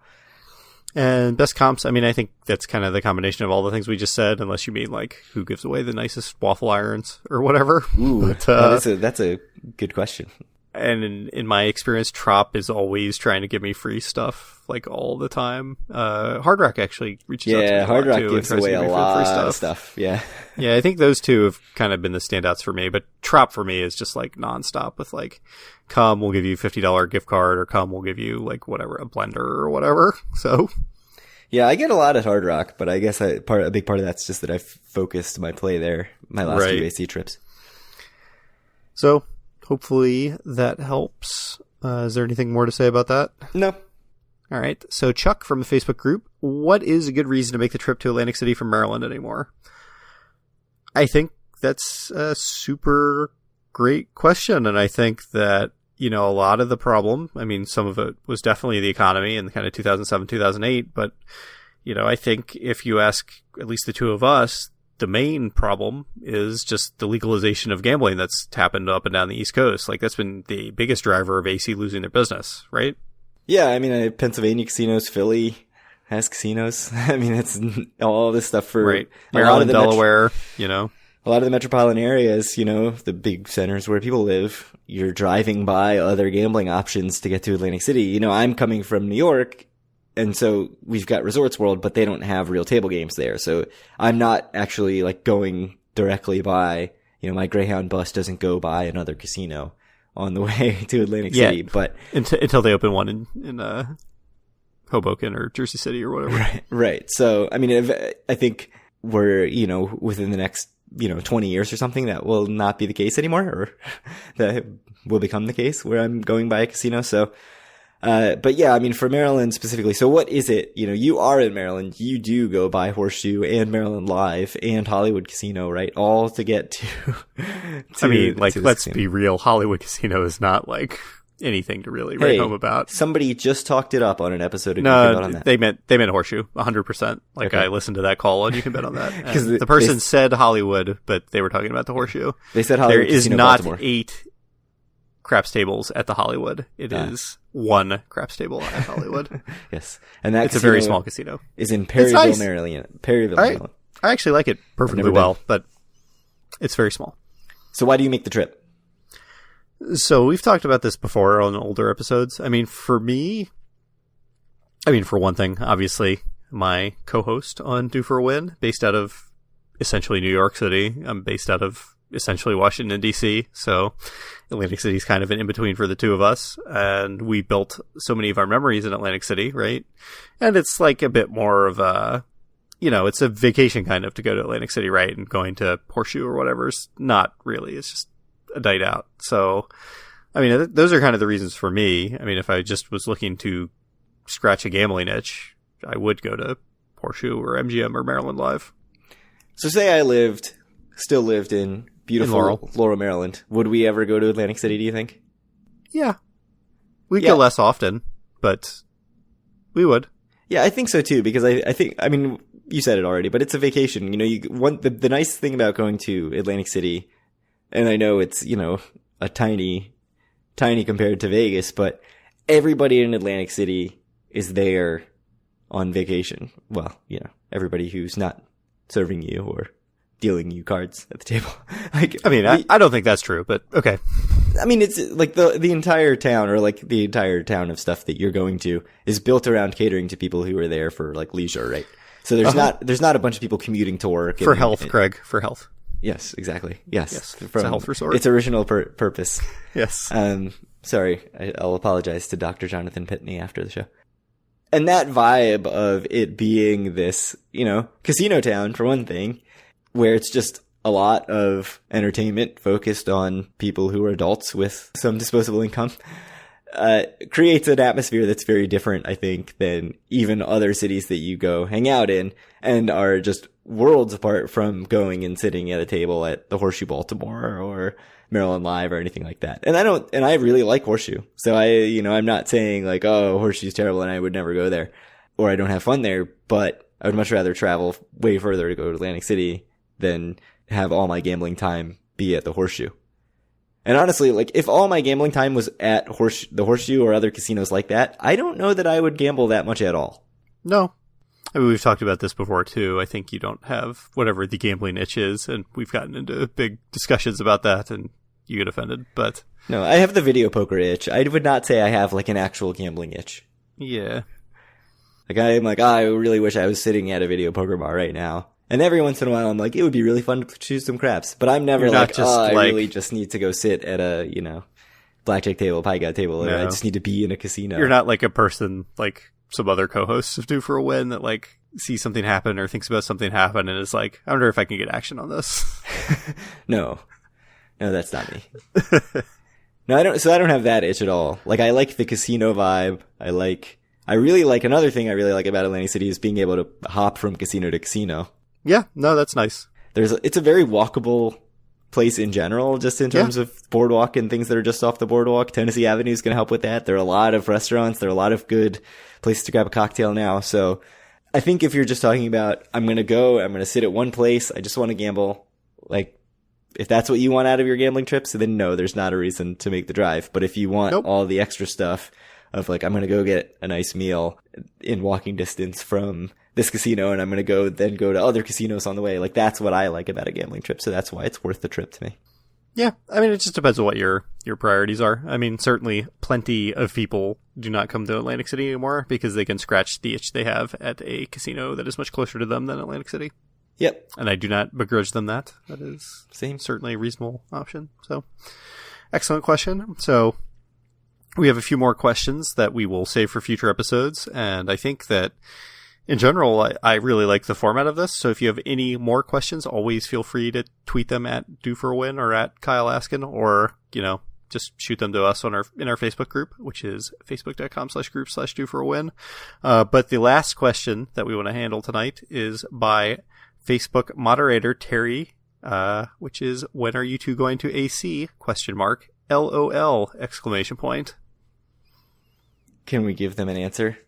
And best comps, I mean, I think that's kind of the combination of all the things we just said, unless you mean like who gives away the nicest waffle irons or whatever. Ooh, but, that's a good question. And in my experience, Trop is always trying to give me free stuff like all the time. Hard Rock actually reaches out to me. Yeah, Hard Rock too, gives away a lot of stuff. Yeah. Yeah, I think those two have kind of been the standouts for me, but Trop for me is just like nonstop with like, come, we'll give you $50 gift card, or come, we'll give you like whatever, a blender or whatever. So yeah, I get a lot at Hard Rock, but I guess a big part of that's just that I've focused my play there my last few AC trips. So hopefully that helps. Is there anything more to say about that? No. All right. So Chuck from the Facebook group, what is a good reason to make the trip to Atlantic City from Maryland anymore? I think that's a super great question. And I think that, a lot of the problem, I mean, some of it was definitely the economy in kind of 2007, 2008. But, I think if you ask at least the two of us, the main problem is just the legalization of gambling that's happened up and down the East Coast. Like that's been the biggest driver of AC losing their business, right? Yeah, I mean, Pennsylvania casinos, Philly has casinos. I mean, it's all this stuff for right. Maryland, Delaware, A lot of the metropolitan areas, the big centers where people live, you're driving by other gambling options to get to Atlantic City. I'm coming from New York, and so we've got Resorts World, but they don't have real table games there. So I'm not actually like going directly by, my Greyhound bus doesn't go by another casino on the way to Atlantic City, but until they open one in Hoboken or Jersey City or whatever. Right. So, I mean, I think we're, within the next, 20 years or something, that will not be the case anymore, or that will become the case where I'm going by a casino. So, but yeah, I mean, for Maryland specifically, so what is it? You are in Maryland, you do go by Horseshoe and Maryland Live and Hollywood Casino, right? All to get to I mean, like, let's be real. Hollywood Casino is not like anything to really write home about. Somebody just talked it up on an episode of You Can Bet on That. They meant Horseshoe 100%. Like okay. I listened to that call and You Can Bet on That. Because the person said Hollywood, but they were talking about the Horseshoe. They said Hollywood Casino. There is not Baltimore. 8 craps tables at the Hollywood. It is 1 craps table at Hollywood. Yes. And it's a very small casino. Is in Perryville, nice. Maryland. Maryland. I actually like it perfectly well, but it's very small. So why do you make the trip? So we've talked about this before on older episodes. I mean, for one thing, obviously, my co-host on Due for a Win, based out of essentially New York City. I'm based out of essentially Washington, D.C., so Atlantic City is kind of an in-between for the two of us, and we built so many of our memories in Atlantic City, right? And it's like a bit more of a, it's a vacation kind of to go to Atlantic City, right? And going to Horseshoe or whatever is not really, it's just a night out. So, I mean, those are kind of the reasons for me. I mean, if I just was looking to scratch a gambling itch, I would go to Horseshoe or MGM or Maryland Live. So say I still lived in beautiful Laurel, Maryland. Would we ever go to Atlantic City, do you think? Yeah. We'd go less often, but we would. Yeah, I think so too, because I think, I mean, you said it already, but it's a vacation. The nice thing about going to Atlantic City, and I know it's, a tiny compared to Vegas, but everybody in Atlantic City is there on vacation. Well, everybody who's not serving you or dealing you cards at the table. I don't think that's true, but okay. I mean, it's like the entire town, or like the entire town of stuff that you're going to is built around catering to people who are there for like leisure, right? So there's not a bunch of people commuting to work. For health, Craig, for health. Yes, exactly. Yes. It's a health resort. Its original purpose. Yes. Sorry, I'll apologize to Dr. Jonathan Pitney after the show. And that vibe of it being this, casino town, for one thing, where it's just a lot of entertainment focused on people who are adults with some disposable income, creates an atmosphere that's very different, I think, than even other cities that you go hang out in, and are just worlds apart from going and sitting at a table at the Horseshoe Baltimore or Maryland Live or anything like that. And I really like Horseshoe. So I'm not saying like, oh, Horseshoe's terrible and I would never go there, or I don't have fun there, but I would much rather travel way further to go to Atlantic City than have all my gambling time be at the Horseshoe. And honestly, like, if all my gambling time was at the Horseshoe or other casinos like that, I don't know that I would gamble that much at all. No. I mean, we've talked about this before, too. I think you don't have whatever the gambling itch is, and we've gotten into big discussions about that, and you get offended, but... No, I have the video poker itch. I would not say I have, like, an actual gambling itch. Yeah. Like, I'm like, I really wish I was sitting at a video poker bar right now. And every once in a while, I'm like, it would be really fun to choose some craps. But I'm never like, I really just need to go sit at a, blackjack table, pie guy table. Or I just need to be in a casino. You're not like a person like some other co-hosts of Due for a Win that like sees something happen or thinks about something happen and is like, I wonder if I can get action on this. No, that's not me. No, I don't. So I don't have that itch at all. Like, I like the casino vibe. I really like another thing I really like about Atlantic City is being able to hop from casino to casino. Yeah, no, that's nice. It's a very walkable place in general, just in terms of boardwalk and things that are just off the boardwalk. Tennessee Avenue is going to help with that. There are a lot of restaurants. There are a lot of good places to grab a cocktail now. So I think if you're just talking about, I'm going to sit at one place, I just want to gamble, like, if that's what you want out of your gambling trips, then no, there's not a reason to make the drive. But if you want all the extra stuff of like, I'm going to go get a nice meal in walking distance from this casino and I'm going to go to other casinos on the way. Like, that's what I like about a gambling trip. So that's why it's worth the trip to me. Yeah. I mean, it just depends on what your priorities are. I mean, certainly plenty of people do not come to Atlantic City anymore because they can scratch the itch they have at a casino that is much closer to them than Atlantic City. Yep. And I do not begrudge them that. That is certainly a reasonable option. So, excellent question. So, we have a few more questions that we will save for future episodes. And I think that, in general, I really like the format of this. So if you have any more questions, always feel free to tweet them at Due for a Win or at Kyle Askin, or, just shoot them to us in our Facebook group, which is facebook.com/group/Due for a Win. But the last question that we want to handle tonight is by Facebook moderator Terry, which is, when are you two going to AC? ? LOL! ! Can we give them an answer?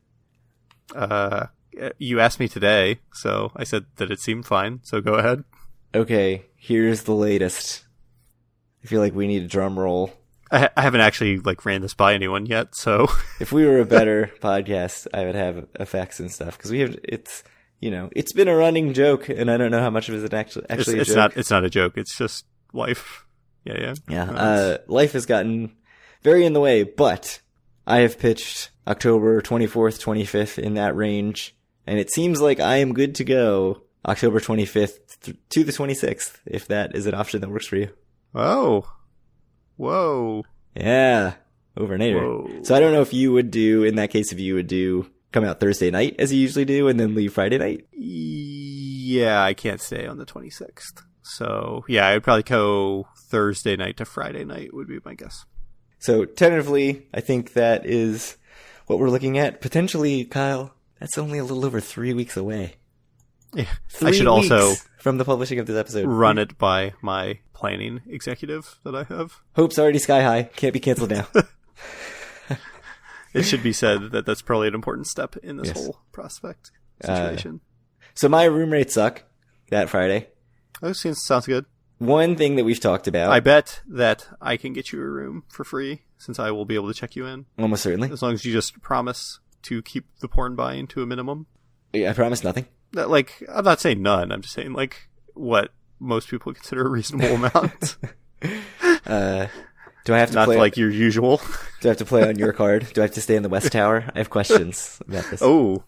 You asked me today, so I said that it seemed fine, so go ahead. Okay, here's the latest. I feel like we need a drum roll. I haven't actually ran this by anyone yet, so... If we were a better podcast, I would have effects and stuff, because it's been a running joke, and I don't know how much of it is actually a joke. It's not a joke, it's just life. Yeah. Life has gotten very in the way, but I have pitched October 24th, 25th in that range, and it seems like I am good to go October 25th to the 26th, if that is an option that works for you. Oh. Whoa. Yeah. Overnator. Whoa. So I don't know if you would come out Thursday night as you usually do and then leave Friday night? Yeah, I can't stay on the 26th. So, yeah, I would probably go Thursday night to Friday night would be my guess. So, tentatively, I think that is what we're looking at. Potentially, Kyle, that's only a little over 3 weeks away. Yeah. I should also, from the publishing of this episode, run it by my planning executive that I have. Hope's already sky high. Can't be canceled now. It should be said that that's probably an important step in this whole prospect situation. So my room rates suck that Friday. Oh, sounds good. One thing that we've talked about. I bet that I can get you a room for free, since I will be able to check you in. Almost certainly. As long as you just promise to keep the porn buying to a minimum. I promise nothing. I'm not saying none. I'm just saying, what most people consider a reasonable amount. Do I have to not play like your usual? Do I have to play on your card? Do I have to stay in the West Tower? I have questions about this. Ooh.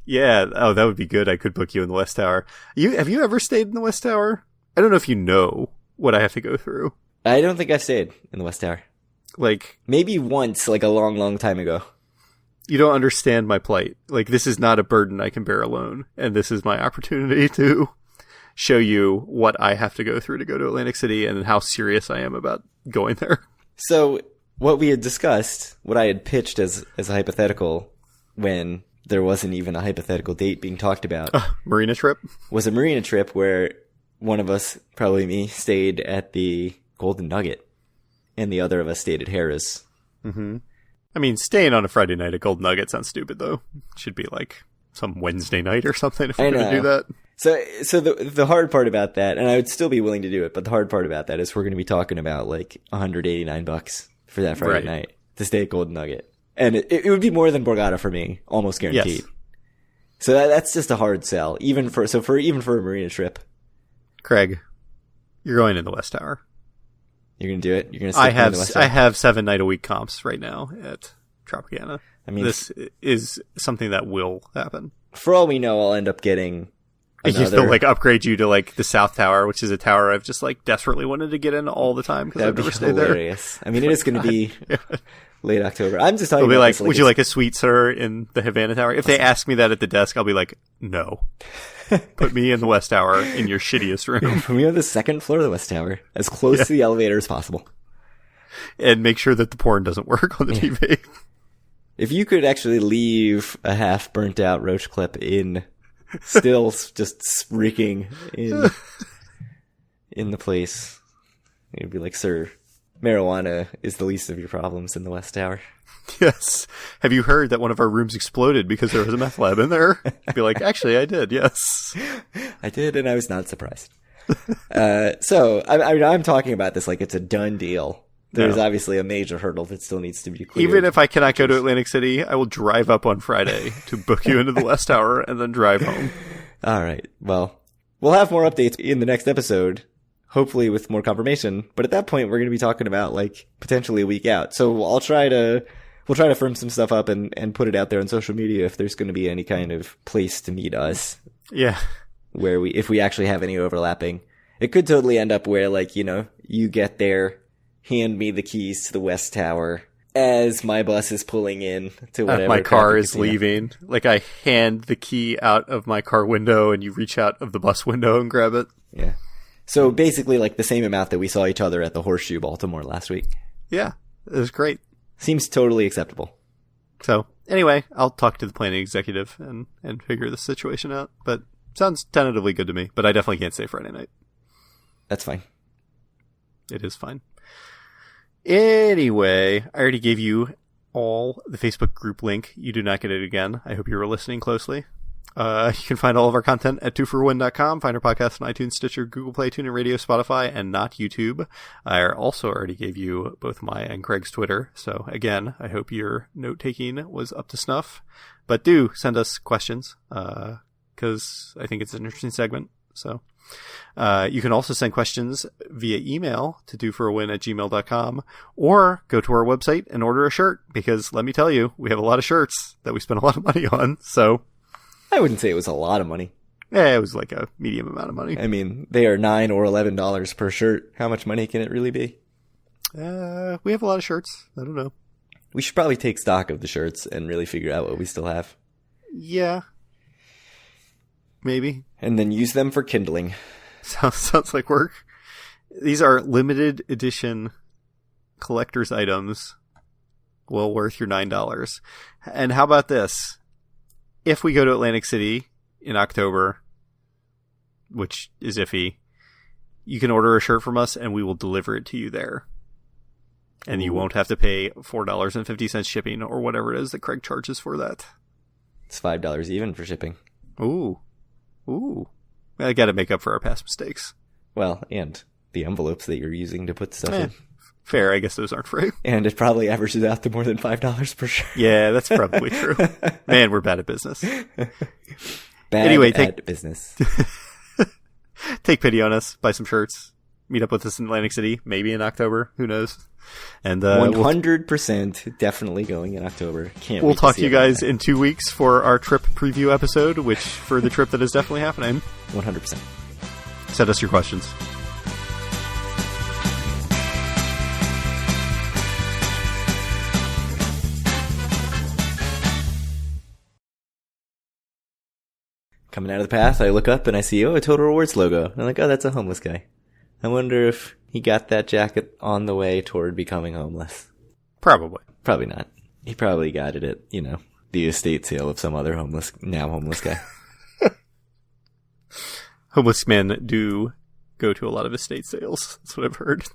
Yeah. Oh, that would be good. I could book you in the West Tower. Have you ever stayed in the West Tower? I don't know if you know what I have to go through. I don't think I've stayed in the West Tower. Like, maybe once, like a long, long time ago. You don't understand my plight. Like, this is not a burden I can bear alone. And this is my opportunity to show you what I have to go through to go to Atlantic City and how serious I am about going there. So what we had discussed, what I had pitched as a hypothetical when there wasn't even a hypothetical date being talked about. Marina trip? Was a marina trip where one of us, probably me, stayed at the Golden Nugget and the other of us stayed at Harrah's. Mm-hmm. I mean, staying on a Friday night at Golden Nugget sounds stupid, though. It should be like some Wednesday night or something if we're going to do that. So the hard part about that, and I would still be willing to do it, but the hard part about that is we're going to be talking about like $189 for that Friday night to stay at Golden Nugget. And it would be more than Borgata for me, almost guaranteed. Yes. So that's just a hard sell, even for a marina trip. Craig, you're going in the West Tower. You're going to do it? You're going to stick in the West Tower? I have 7-night-a-week comps right now at Tropicana. I mean, this is something that will happen. For all we know, I'll end up getting another... They'll like upgrade you to like the South Tower, which is a tower I've just like desperately wanted to get in all the time because I've never stayed hilarious. There. I mean, it is going to be late October. I'm just talking about be like, would you like a suite, sir, in the Havana Tower? If they ask me that at the desk, I'll be like, no. Put me in the West Tower in your shittiest room. Put me on the second floor of the West Tower, as close to the elevator as possible. And make sure that the porn doesn't work on the TV. If you could actually leave a half burnt out roach clip in, still just reeking in the place, you'd be like, sir, marijuana is the least of your problems in the West Tower. Yes. Have you heard that one of our rooms exploded because there was a meth lab in there? I'd be like, actually, I did, yes. I did, and I was not surprised. So, I'm talking about this like it's a done deal. There's obviously a major hurdle that still needs to be cleared. Even if I cannot go to Atlantic City, I will drive up on Friday to book you into the West Tower and then drive home. All right. Well, we'll have more updates in the next episode, hopefully with more confirmation. But at that point, we're going to be talking about like potentially a week out. So we'll try to firm some stuff up and put it out there on social media if there's going to be any kind of place to meet us. Yeah. Where if we actually have any overlapping. It could totally end up where like, you get there, hand me the keys to the West Tower as my bus is pulling in to whatever. My car is leaving. Like I hand the key out of my car window and you reach out of the bus window and grab it. Yeah. So basically like the same amount that we saw each other at the Horseshoe Baltimore last week. Yeah. It was great. Seems totally acceptable. So anyway, I'll talk to the planning executive and figure the situation out. But sounds tentatively good to me. But I definitely can't stay Friday night. That's fine. It is fine. Anyway, I already gave you all the Facebook group link. You do not get it again. I hope you were listening closely. You can find all of our content at twoforoone.com. Find our podcast on iTunes, Stitcher, Google Play, TuneIn Radio, Spotify, and not YouTube. I also already gave you both my and Craig's Twitter. So again, I hope your note-taking was up to snuff. But do send us questions, because I think it's an interesting segment. So you can also send questions via email to doforawin@gmail.com or go to our website and order a shirt, because let me tell you, we have a lot of shirts that we spend a lot of money on. So I wouldn't say it was a lot of money. Yeah, it was like a medium amount of money. I mean, they are $9 or $11 per shirt. How much money can it really be? We have a lot of shirts. I don't know. We should probably take stock of the shirts and really figure out what we still have. Yeah. Maybe. And then use them for kindling. Sounds like work. These are limited edition collector's items. Well worth your $9. And how about this? If we go to Atlantic City in October, which is iffy, you can order a shirt from us and we will deliver it to you there. And you won't have to pay $4.50 shipping or whatever it is that Craig charges for that. It's $5 even for shipping. Ooh. I gotta make up for our past mistakes. Well, and the envelopes that you're using to put stuff in. Fair, I guess those aren't free. And it probably averages out to more than $5 per shirt. Yeah, that's probably true. Man, we're bad at business. Bad at business. Take pity on us. Buy some shirts. meet up with us in Atlantic City, maybe in October. Who knows? And 100% definitely going in October. Can't. We'll wait talk to see you guys everyone. in 2 weeks for our trip preview episode, which for the trip that is definitely happening. 100%. Send us your questions. Coming out of the path, I look up and I see, a Total Rewards logo. And I'm like, oh, that's a homeless guy. I wonder if he got that jacket on the way toward becoming homeless. Probably. Probably not. He probably got it at, the estate sale of some other now homeless guy. Homeless men do go to a lot of estate sales. That's what I've heard.